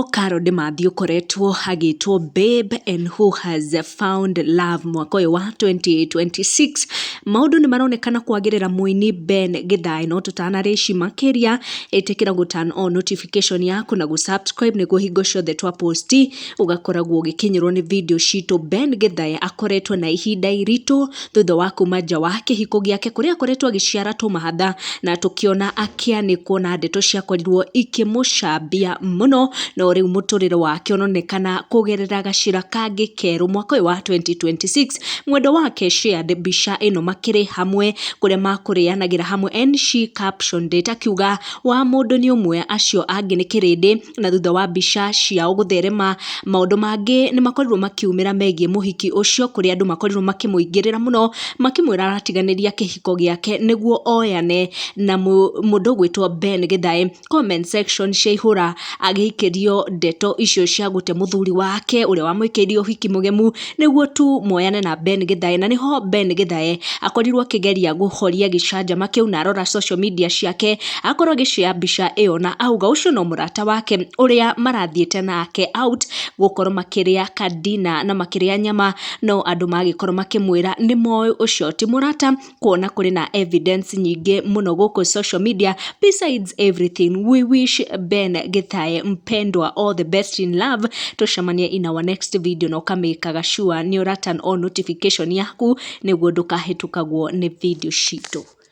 nĩho Carol Matthew koretwo agĩtwo Babe and Who Has Found Love mwaka ũyũ wa 2026. Maũndũ nĩ maronekana kwagĩrĩra mũini Ben Githae, no tũtanarĩci makĩria ĩtĩkĩra gũ turn on notification yaku na gũ-subscribe nĩguo hingo ciothe twa posti ũgakoragwo ũgĩkinyĩrwo nĩ video citũ. Ben Githae akoretwo na ihinda iritũ thutha wa kuma nja wa kĩhiko gĩake kũrĩa akoretwo agĩciara tũmahatha na tũkĩona akĩanĩkwo na ndeto ciakorirwo ikĩmũcambia mũno, no rĩu mũtũrĩre wake ũronekana kũgerera gacĩra kangĩ kerũ mwaka ũyũ wa 2026. Mwendo wake shared mbica ĩno makĩrĩ hamwe kũrĩa makũrĩanagĩra hamwe, and she captioned it akiuga wa mũndũ nĩ ũmwe, acio angĩ nĩ kĩrĩndĩ. Na thutha wa mbica ciao gũtherema, maũndũ mangĩ nĩ makorirwo makiumĩra megiĩ mũhiki ũcio, kũrĩa andũ makorirwo makĩmũingĩrĩra mũno makĩmwĩra aratiganĩria kĩhiko gĩake nĩguo oyane na mũndũ ũgwĩtwo Ben Githae. Comment section cia ihũra agĩikĩrio ndeto icio cia gũte mũthuri wake ũrĩa wamwĩkĩire ũhiki mũgemu nĩguo tu moyane na Ben Githae, na nĩho Ben Githae akorirwo akĩgeria gũhoria gĩcanjama kĩu na arora social media ciake, akorwo agĩshare mbica ĩyo na auga ũcio no mũrata wake ũrĩa marathiĩte nake out gũkorwo makĩrĩa kadina na makĩrĩa nyama, no andũ magĩkorwo makĩmwĩra nĩ moĩ ũcio ti mũrata, kuona kũrĩ na evidence nyingĩ mũno gũkũ social media. Besides everything, we wish Ben Githae mpendwa all the best in love. Tucemanie in our next video na ũkamĩkaga sure nĩ ũra turn on notification yaku nĩguo ndũkahĩtũkagwo nĩ video citũ.